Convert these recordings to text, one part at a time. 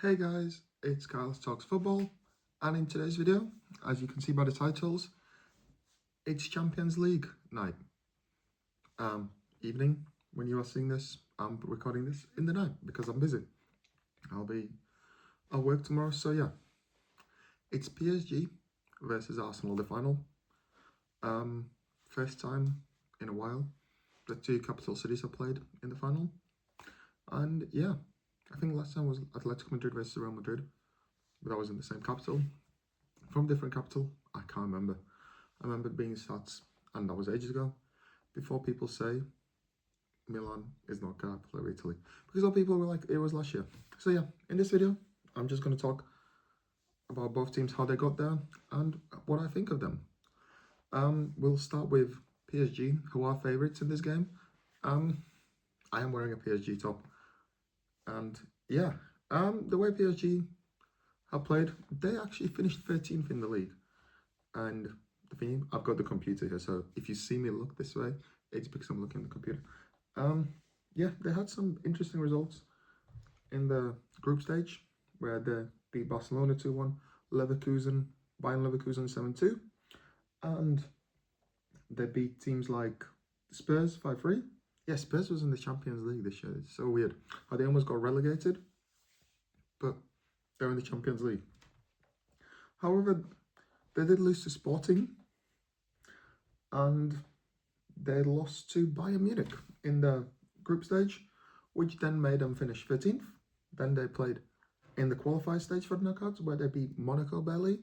Hey guys, it's Carlos Talks Football, and in today's video, as you can see by the titles, it's Champions League night. Evening when you are seeing this. I'm recording this in the night because I'm busy. I'll work tomorrow, so yeah. It's PSG versus Arsenal, the final. First time in a while the two capital cities have played in the final, and yeah, I think last time was Atletico Madrid versus Real Madrid, but that was in the same capital. From different capital, I can't remember. I remember it being stats, and that was ages ago. Before people say Milan is not capital of Italy, because all people were like, it was last year. So yeah, in this video, I'm just going to talk about both teams, how they got there, and what I think of them. We'll start with PSG, who are favourites in this game. I am wearing a PSG top, and yeah, the way PSG have played, they actually finished 13th in the league, and the thing, I've got the computer here, so if you see me look this way, it's because I'm looking at the computer. Yeah, they had some interesting results in the group stage where they beat Barcelona 2-1, Leverkusen, Bayern Leverkusen 7-2, and they beat teams like Spurs 5-3. Yeah, Spurs was in the Champions League this year. It's so weird how they almost got relegated, but they're in the Champions League. However, they did lose to Sporting, and they lost to Bayern Munich in the group stage, which then made them finish 13th. Then they played in the qualifier stage for the knockouts, where they beat Monaco barely.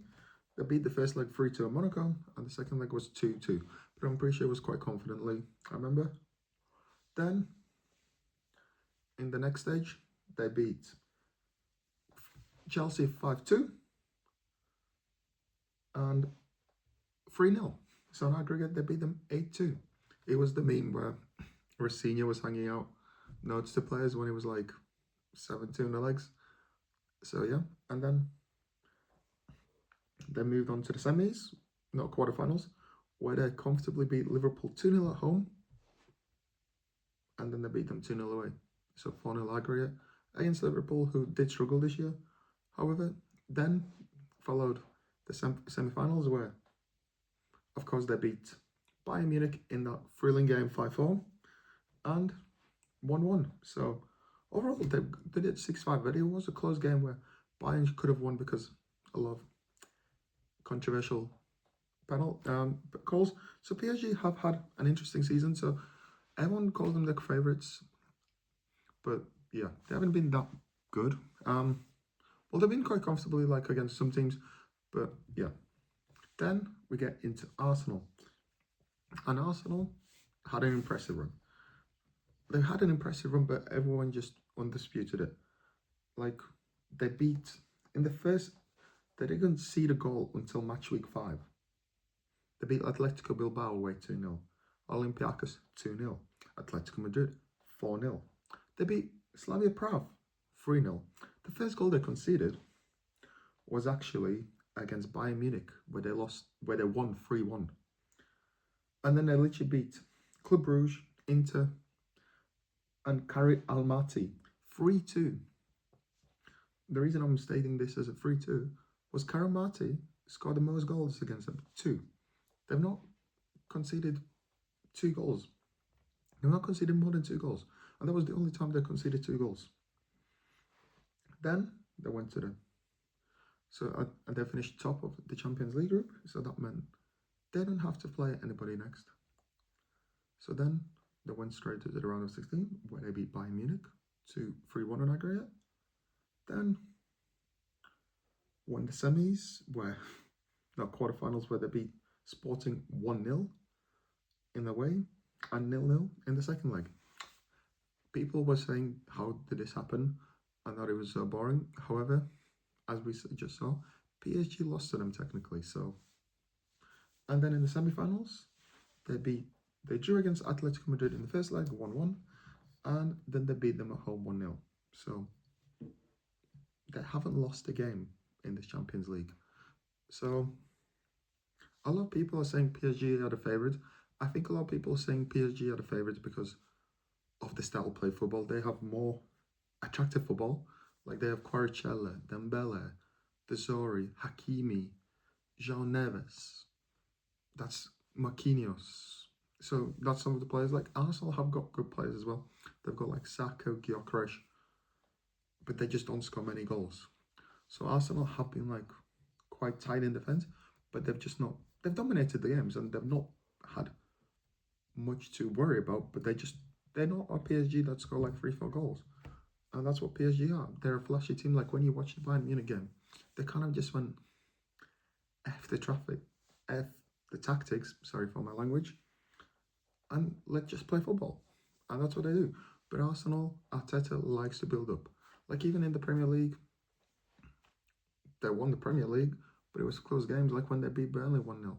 They beat the first leg 3-2 at Monaco, and the second leg was 2-2. But I'm pretty sure it was quite confidently, I remember. Then, in the next stage, they beat Chelsea 5-2 and 3-0. So in aggregate, they beat them 8-2. It was the meme where Rossinha was hanging out notes to players when he was like 7-2 in the legs. So yeah, and then they moved on to the semis, not quarterfinals, where they comfortably beat Liverpool 2-0 at home, and then they beat them 2-0 away. So 4-0 aggregate against Liverpool, who did struggle this year. However, then followed the semi-finals where, of course, they beat Bayern Munich in that thrilling game 5-4 and 1-1. So overall, they did 6-5, but it was a close game where Bayern could have won because a lot of controversial calls. So PSG have had an interesting season. So everyone calls them the favourites, but yeah, they haven't been that good. Well, they've been quite comfortably like against some teams, but yeah. Then we get into Arsenal, and Arsenal had an impressive run. They had an impressive run, but everyone just undisputed it. Like they beat in the first, they didn't see the goal until match week 5. They beat Atletico Bilbao away 2-0, Olympiacos 2-0, Atletico Madrid 4-0. They beat Slavia Prague 3-0. The first goal they conceded was actually against Bayern Munich, where they won 3-1. And then they literally beat Club Brugge, Inter, and Karit Almaty 3-2. The reason I'm stating this as a 3-2 was Karit Almaty scored the most goals against them, 2. They've not conceded 2 goals. They've not conceded more than 2 goals. And that was the only time they conceded 2 goals. Then they went to the... So they finished top of the Champions League group. So that meant they don't have to play anybody next. So then they went straight to the round of 16, where they beat Bayern Munich 3-1 on aggregate. Then won the semis, quarterfinals, where they beat Sporting 1-0 in the way and 0-0 in the second leg. People were saying, how did this happen? I thought it was so boring. However, as we just saw, PSG lost to them technically. So, and then in the semi-finals, they drew against Atletico Madrid in the first leg 1-1, and then they beat them at home 1-0. So they haven't lost a game in this Champions League. So a lot of people are saying PSG are the favourites. I think a lot of people are saying PSG are the favourites because of the style of play football. They have more attractive football, Like they have Kvaratskhelia, Dembele, Desori, Hakimi, João Neves. That's Marquinhos. So that's some of the players. Like Arsenal have got good players as well. They've got like Saka, Gyökeres, but they just don't score many goals. So Arsenal have been like quite tight in defence, but they've just not. They've dominated the games and they've not had much to worry about. But they're not a PSG that score like 3-4 goals, and that's what PSG are. They're a flashy team. Like when you watch the Bayern Munich game, they kind of just went f the traffic, f the tactics. Sorry for my language, and let's just play football, and that's what they do. But Arsenal, Arteta likes to build up. Like even in the Premier League, they won the Premier League, but it was close games. Like when they beat Burnley 1-0.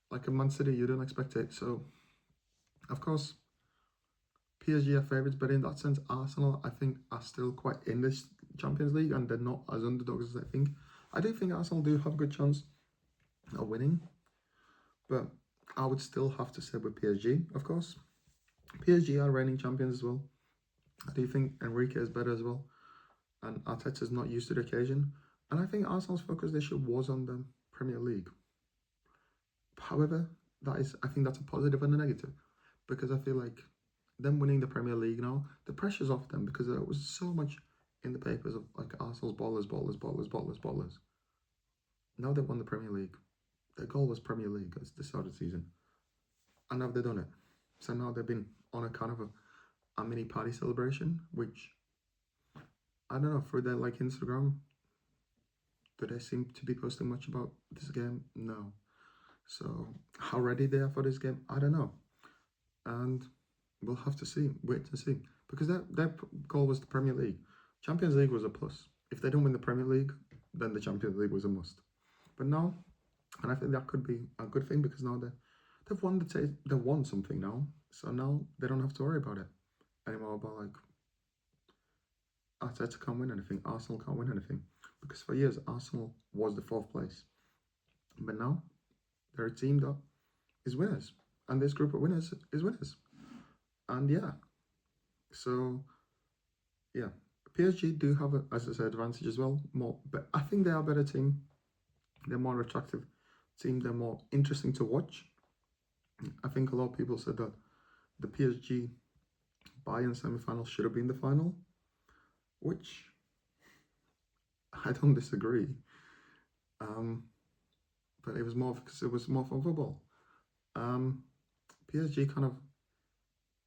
Like a Man City, you don't expect it. So, of course, PSG are favourites, but in that sense, Arsenal, I think, are still quite in this Champions League, and they're not as underdogs as I think. I do think Arsenal do have a good chance of winning, but I would still have to say with PSG, of course. PSG are reigning champions as well. I do think Enrique is better as well, and Arteta's not used to the occasion. And I think Arsenal's focus this year was on the Premier League. However, I think that's a positive and a negative, because I feel like them winning the Premier League now, the pressure's off them because there was so much in the papers of like Arsenal's ballers. Now they've won the Premier League. Their goal was Premier League at the start of the season, and now they've done it. So now they've been on a kind of a mini party celebration, which I don't know, for their like Instagram, do they seem to be posting much about this game? No. So how ready they are for this game, I don't know. And we'll have to see, wait to see. Because their goal was the Premier League. Champions League was a plus. If they don't win the Premier League, then the Champions League was a must. But now, and I think that could be a good thing because now they've won something now. So now they don't have to worry about it anymore, about like Arteta can't win anything, Arsenal can't win anything. Because for years, Arsenal was the 4th place. But now, they're a team that is winners. And this group of winners is winners. And yeah, so yeah, PSG do have, as I said, advantage as well. But I think they are a better team. They're more attractive team. They're more interesting to watch. I think a lot of people said that the PSG Bayern semi-final should have been the final, which I don't disagree. But it was more because it was more fun football. PSG kind of,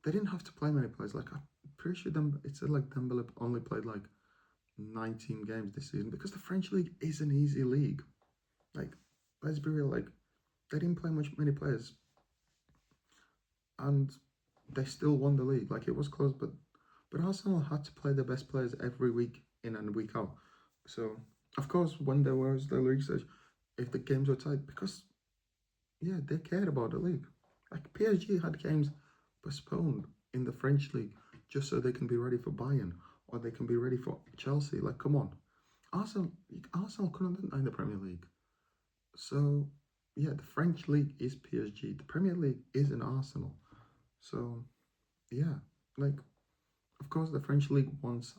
they didn't have to play many players. Like I'm pretty sure it said like Dembele only played like 19 games this season because the French league is an easy league. Like let's be real, like they didn't play many players, and they still won the league. Like it was close, but Arsenal had to play the best players every week in and week out. So of course, when there was the league stage, if the games were tight, because yeah, they cared about the league. Like PSG had games postponed in the French league just so they can be ready for Bayern or they can be ready for Chelsea. Like, come on, Arsenal couldn't in the Premier League. So yeah, the French league is PSG. The Premier League is in Arsenal. So yeah, like of course the French league wants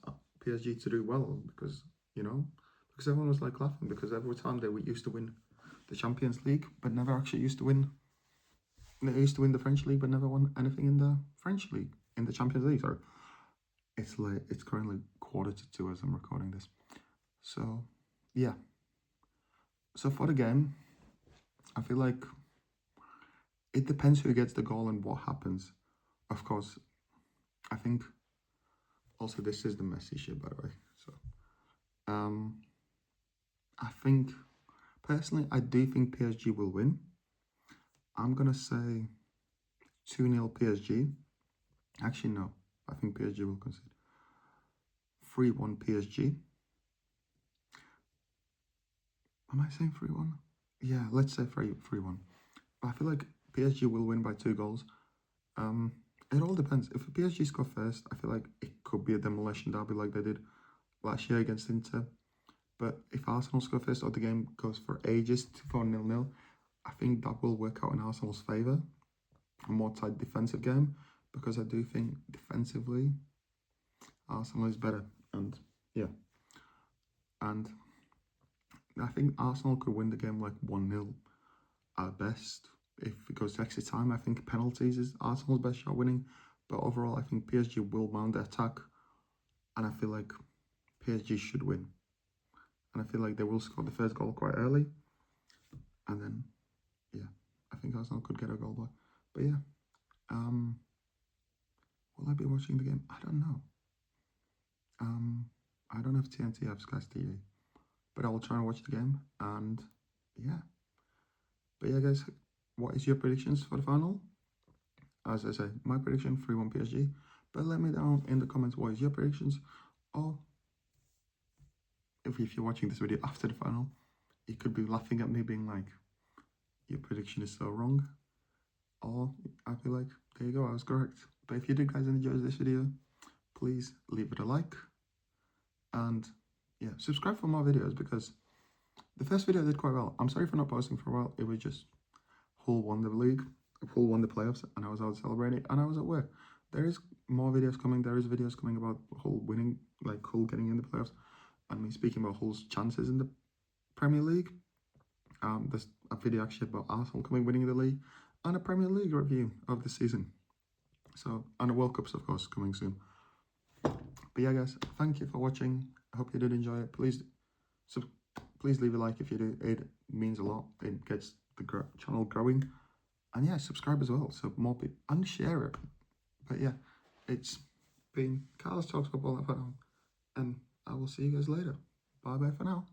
PSG to do well because because everyone was like laughing because every time they used to win the Champions League but never actually used to win. They used to win the French league but never won anything in the French league, in the Champions League. Sorry, it's late. It's currently 1:45 as I'm recording this. So yeah. So for the game, I feel like it depends who gets the goal and what happens. Of course, I think also this is the Messi shit, by the way. So I think personally I do think PSG will win. I'm gonna say 2-0 PSG. Actually no, I think PSG will concede. 3-1 PSG. Am I saying 3-1? Yeah, let's say 3-1. I feel like PSG will win by 2 goals. It all depends. If PSG score first, I feel like it could be a demolition derby like they did last year against Inter. But if Arsenal score first or the game goes for ages for 0-0, I think that will work out in Arsenal's favour. A more tight defensive game, because I do think defensively Arsenal is better, and yeah. And I think Arsenal could win the game like 1-0 at best. If it goes to extra time, I think penalties is Arsenal's best shot winning. But overall, I think PSG will mount the attack. And I feel like PSG should win. And I feel like they will score the first goal quite early. And then, yeah, I think Arsenal could get a goal. But yeah, will I be watching the game? I don't know. I don't have TNT, I have Sky TV. But I will try and watch the game. And yeah. But yeah, guys, what is your predictions for the final? As I say, my prediction 3-1 PSG. But let me down in the comments what is your predictions. Or if you're watching this video after the final, you could be laughing at me being like, your prediction is so wrong. Or I'd be like, there you go, I was correct. But if you did guys enjoy this video, please leave it a like. And yeah, subscribe for more videos because the first video did quite well. I'm sorry for not posting for a while. It was just Hull won the league, Hull won the playoffs, and I was out celebrating, and I was at work. There is more videos coming. There is videos coming about Hull winning, like Hull getting in the playoffs, and me speaking about Hull's chances in the Premier League. There's a video actually about Arsenal winning the league, and a Premier League review of the season. So, and the World Cups, of course, coming soon. But yeah, guys, thank you for watching. I hope you did enjoy it. Please leave a like if you do. It means a lot. It gets the channel growing. And yeah, subscribe as well so more people, and share it. But yeah, it's been Carlos Talks Football for now, and I will see you guys later. Bye bye for now.